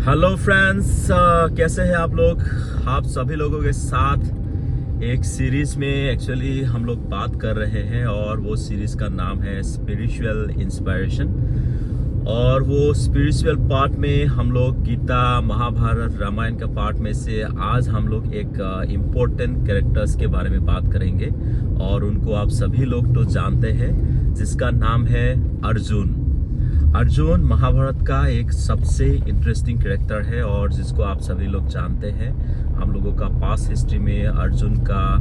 Hello friends, कैसे हैं आप लोग। आप सभी लोगों के साथ एक सीरीज में एक्चुअली हम लोग बात कर रहे हैं और वो सीरीज का नाम है स्पिरिचुअल इंस्पायरेशन। और वो स्पिरिचुअल पार्ट में हम लोग गीता, महाभारत, रामायण का पार्ट में से आज हम लोग एक इम्पोर्टेंट कैरेक्टर्स के बारे में बात करेंगे और उनको आप सभी लोग तो जानते हैं, जिसका नाम है अर्जुन। अर्जुन महाभारत का एक सबसे इंटरेस्टिंग कैरेक्टर है और जिसको आप सभी लोग जानते हैं। हम लोगों का पास्ट हिस्ट्री में अर्जुन का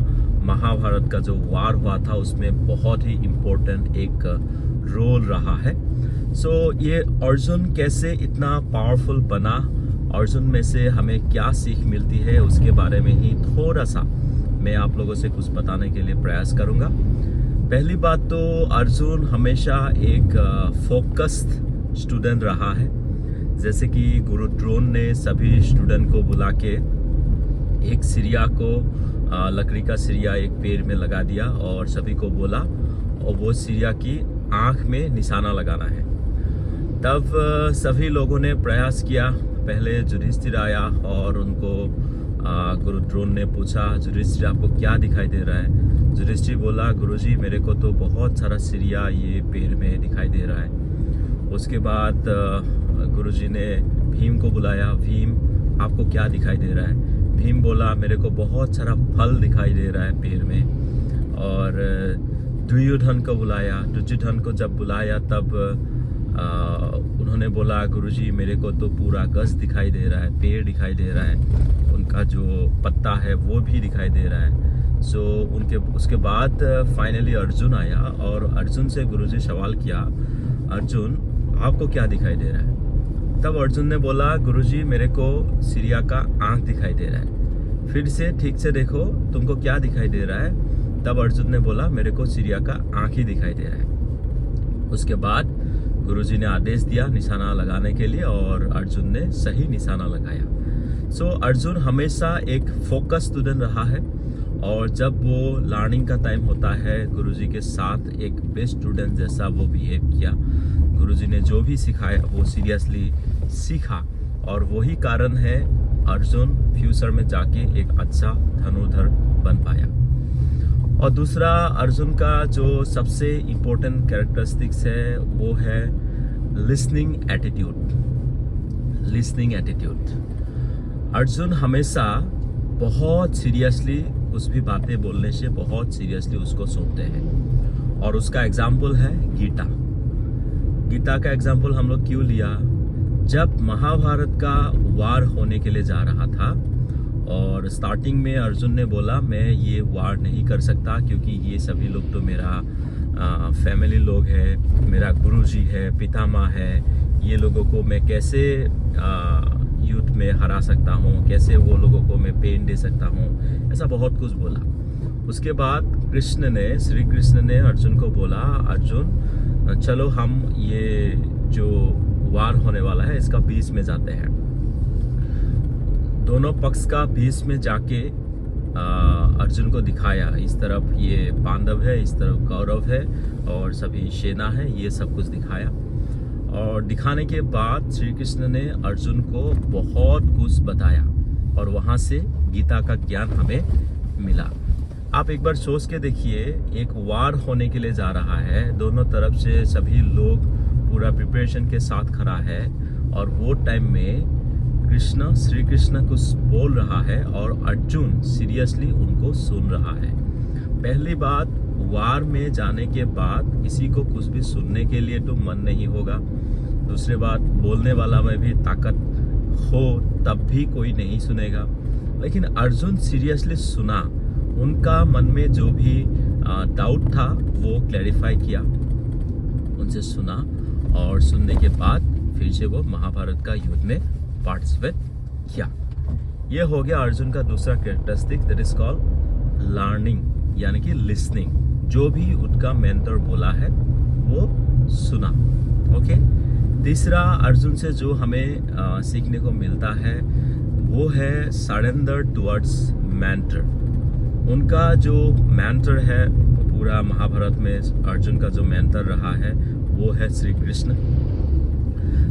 महाभारत का जो वार हुआ था उसमें बहुत ही इम्पोर्टेंट एक रोल रहा है। ये अर्जुन कैसे इतना पावरफुल बना, अर्जुन में से हमें क्या सीख मिलती है, उसके बारे में ही थोड़ा सा मैं आप लोगों से कुछ बताने के लिए प्रयास करूँगा। पहली बात तो अर्जुन हमेशा एक फोकस्ड स्टूडेंट रहा है। जैसे कि गुरु द्रोण ने सभी स्टूडेंट को बुला के एक सिरिया को लकड़ी का सिरिया एक पेड़ में लगा दिया और सभी को बोला और वो सिरिया की आँख में निशाना लगाना है। तब सभी लोगों ने प्रयास किया। पहले युधिष्ठिर आया और उनको गुरु द्रोण ने पूछा, युधिष्ठिर आपको क्या दिखाई दे रहा है। युधिष्ठिर बोला, गुरुजी मेरे को तो बहुत सारा सिरिया ये पेड़ में दिखाई दे रहा है। उसके बाद गुरुजी ने भीम को बुलाया, भीम आपको क्या दिखाई दे रहा है। भीम बोला, मेरे को बहुत सारा फल दिखाई दे रहा है पेड़ में। और दुर्योधन को बुलाया, दुर्योधन को जब बुलाया तब उन्होंने बोला, गुरुजी मेरे को तो पूरा गज दिखाई दे रहा है, पेड़ दिखाई दे रहा है, उनका जो पत्ता है वो भी दिखाई दे रहा है। उसके बाद फाइनली अर्जुन आया और अर्जुन से गुरुजी सवाल किया, अर्जुन आपको क्या दिखाई दे रहा है। तब अर्जुन ने बोला, गुरुजी मेरे को सिरिया का आँख दिखाई दे रहा है। फिर से ठीक से देखो तुमको क्या दिखाई दे रहा है। तब अर्जुन ने बोला, मेरे को सिरिया का आँख ही दिखाई दे रहा है। उसके बाद गुरुजी ने आदेश दिया निशाना लगाने के लिए और अर्जुन ने सही निशाना लगाया। अर्जुन हमेशा एक फोकस स्टूडेंट रहा है और जब वो लर्निंग का टाइम होता है गुरुजी के साथ एक बेस्ट स्टूडेंट जैसा वो बिहेव किया। गुरुजी ने जो भी सिखाया वो सीरियसली सीखा और वही कारण है अर्जुन फ्यूचर में जाके एक अच्छा धनुर्धर बन पाया। और दूसरा अर्जुन का जो सबसे इम्पोर्टेंट कैरेक्टरिस्टिक्स है वो है listening attitude. Listening attitude. Arjun हमेशा बहुत सीरियसली कुछ भी बातें बोलने से बहुत सीरियसली उसको सुनते हैं और उसका एग्जाम्पल है गीता। गीता का एग्जाम्पल हम लोग क्यों लिया, जब महाभारत का वार होने के लिए जा रहा था और स्टार्टिंग में अर्जुन ने बोला मैं ये वार नहीं कर सकता क्योंकि ये सभी लोग तो मेरा फैमिली लोग है, मेरा गुरुजी है, पितामह है, ये लोगों को मैं कैसे युद्ध में हरा सकता हूँ, कैसे वो लोगों को मैं पेन दे सकता हूँ, ऐसा बहुत कुछ बोला। उसके बाद श्री कृष्ण ने अर्जुन को बोला, अर्जुन चलो हम ये जो वार होने वाला है इसका बीच में जाते हैं। दोनों पक्ष का बीच में जाके अर्जुन को दिखाया, इस तरफ ये पांडव है, इस तरफ कौरव है और सभी सेना है, ये सब कुछ दिखाया। और दिखाने के बाद श्री कृष्ण ने अर्जुन को बहुत कुछ बताया और वहाँ से गीता का ज्ञान हमें मिला। आप एक बार सोच के देखिए, एक वार होने के लिए जा रहा है, दोनों तरफ से सभी लोग पूरा प्रिपरेशन के साथ खड़ा है और वो टाइम में श्री कृष्ण कुछ बोल रहा है और अर्जुन सीरियसली उनको सुन रहा है। पहली बात, वार में जाने के बाद किसी को कुछ भी सुनने के लिए तो मन नहीं होगा। दूसरी बात, बोलने वाला में भी ताकत हो तब भी कोई नहीं सुनेगा। लेकिन अर्जुन सीरियसली सुना, उनका मन में जो भी डाउट था वो क्लैरिफाई किया, उनसे सुना और सुनने के बाद फिर से वो महाभारत का युद्ध में पार्टिसिपेट किया। ये हो गया अर्जुन का दूसरा characteristic, that is called learning, यानी कि लिसनिंग। जो भी उनका मेंटर बोला है वो सुना। ओके। तीसरा अर्जुन से जो हमें सीखने को मिलता है वो है सरेंडर टुवर्ड्स मेंटर। उनका जो मेंटर है पूरा महाभारत में अर्जुन का जो मेंटर रहा है वो है श्री कृष्ण।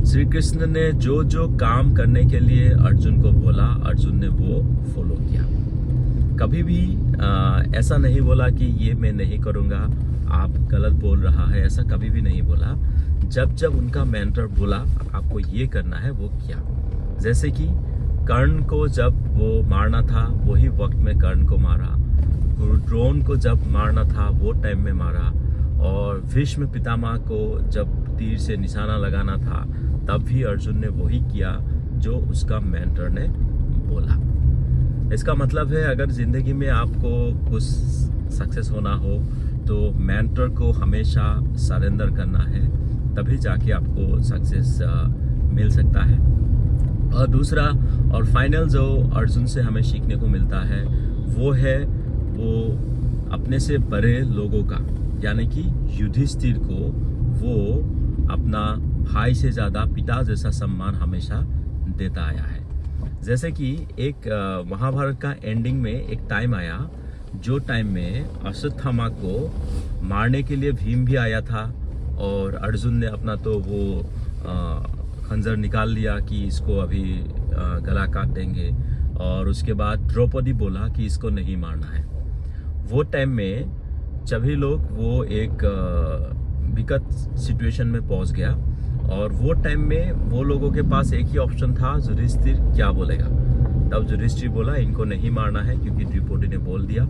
श्री कृष्ण ने जो जो काम करने के लिए अर्जुन को बोला, अर्जुन ने वो फॉलो किया। कभी भी ऐसा नहीं बोला कि ये मैं नहीं करूँगा, आप गलत बोल रहा है, ऐसा कभी भी नहीं बोला। जब जब उनका मेंटर बोला आपको ये करना है, वो किया। जैसे कि कर्ण को जब वो मारना था वही वक्त में कर्ण को मारा, द्रोण को जब मारना था वो टाइम में मारा, और भीष्म पितामह को जब तीर से निशाना लगाना था तब भी अर्जुन ने वही किया जो उसका मेंटर ने बोला। इसका मतलब है अगर ज़िंदगी में आपको कुछ सक्सेस होना हो तो मेंटर को हमेशा सरेंडर करना है, तभी जाके आपको सक्सेस मिल सकता है। और दूसरा और फाइनल जो अर्जुन से हमें सीखने को मिलता है वो है वो अपने से बड़े लोगों का, यानी कि युधिष्ठिर को वो अपना भाई से ज़्यादा पिता जैसा सम्मान हमेशा देता आया है। जैसे कि एक महाभारत का एंडिंग में एक टाइम आया जो टाइम में अश्वत्थामा को मारने के लिए भीम भी आया था, और अर्जुन ने अपना तो वो खंजर निकाल लिया कि इसको अभी गला काट देंगे, और उसके बाद द्रौपदी बोला कि इसको नहीं मारना है। वो टाइम में सभी लोग वो एक विकट सिचुएशन में पहुंच गया, और वो टाइम में वो लोगों के पास एक ही ऑप्शन था, युधिष्ठिर क्या बोलेगा। तब युधिष्ठिर बोला इनको नहीं मारना है क्योंकि द्रौपदी ने बोल दिया,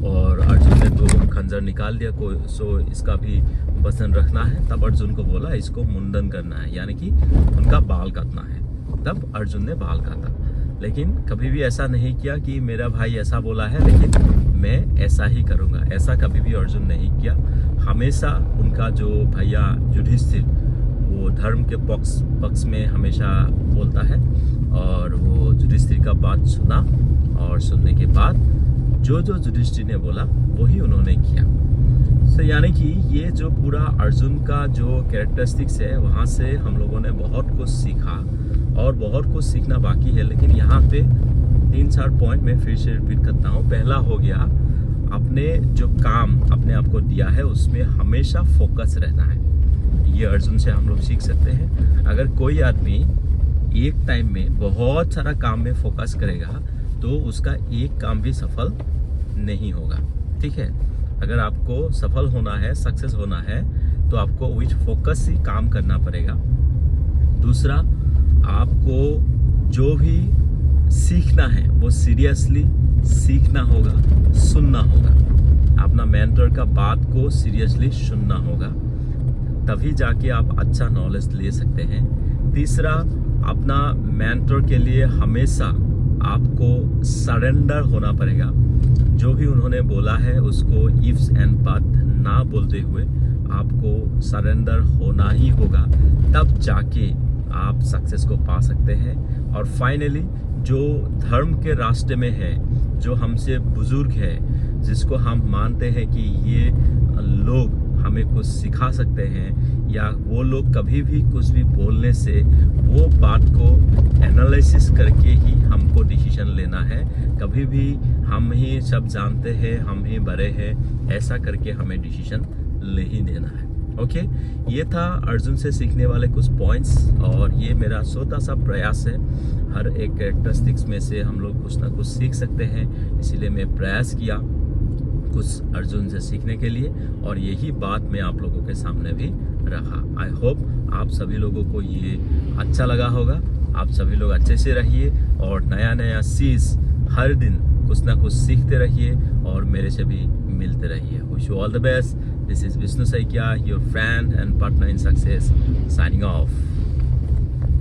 और अर्जुन ने तो खंजर निकाल दिया सो इसका भी वजन रखना है। तब अर्जुन को बोला इसको मुंडन करना है, यानी कि उनका बाल काटना है। तब अर्जुन ने बाल काटा, लेकिन कभी भी ऐसा नहीं किया कि मेरा भाई ऐसा बोला है लेकिन मैं ऐसा ही करूँगा, ऐसा कभी भी अर्जुन नहीं किया। हमेशा उनका जो भैया युधिष्ठिर वो धर्म के पक्ष में हमेशा बोलता है, और वो युधिष्ठिर का बात सुना, और सुनने के बाद जो जो युधिष्ठिर ने बोला वही उन्होंने किया। तो यानी कि ये जो पूरा अर्जुन का जो कैरेक्टरिस्टिक्स है वहाँ से हम लोगों ने बहुत कुछ सीखा, और बहुत कुछ सीखना बाकी है। लेकिन यहाँ पे 3-4 पॉइंट में फिर से रिपीट करता हूँ। पहला हो गया अपने जो काम अपने आप को दिया है उसमें हमेशा फोकस रहना है। ये अर्जुन से हम लोग सीख सकते हैं। अगर कोई आदमी एक टाइम में बहुत सारा काम में फोकस करेगा तो उसका एक काम भी सफल नहीं होगा। ठीक है, अगर आपको सफल होना है, सक्सेस होना है, तो आपको विथ फोकस ही काम करना पड़ेगा। दूसरा, आपको जो भी सीखना है वो सीरियसली सीखना होगा, सुनना होगा। अपना मेंटर का बात को सीरियसली सुनना होगा, तभी जाके आप अच्छा नॉलेज ले सकते हैं। तीसरा, अपना मेंटर के लिए हमेशा आपको सरेंडर होना पड़ेगा। जो भी उन्होंने बोला है उसको इफ्स एंड बट ना बोलते हुए आपको सरेंडर होना ही होगा, तब जाके आप सक्सेस को पा सकते हैं। और फाइनली, जो धर्म के रास्ते में है, जो हमसे बुजुर्ग है, जिसको हम मानते हैं कि ये लोग हमें कुछ सिखा सकते हैं, या वो लोग कभी भी कुछ भी बोलने से वो बात को एनालिसिस करके ही हमको डिसीजन लेना है। कभी भी हम ही सब जानते हैं, हम ही बड़े हैं, ऐसा करके हमें डिसीजन ले ही देना है। ओके, ये था अर्जुन से सीखने वाले कुछ पॉइंट्स, और ये मेरा छोटा सा प्रयास है। हर एक कैरेक्टरिस्टिक्स में से हम लोग कुछ ना कुछ सीख सकते हैं, इसीलिए मैं प्रयास किया कुछ अर्जुन से सीखने के लिए, और यही बात मैं आप लोगों के सामने भी रखा। आई होप आप सभी लोगों को ये अच्छा लगा होगा। आप सभी लोग अच्छे से रहिए, और नया नया चीज़ हर दिन कुछ ना कुछ सीखते रहिए, और मेरे से भी मिलते रहिए। Wish you all the best. This is Vishnu Saikia, your friend and partner in success, signing off.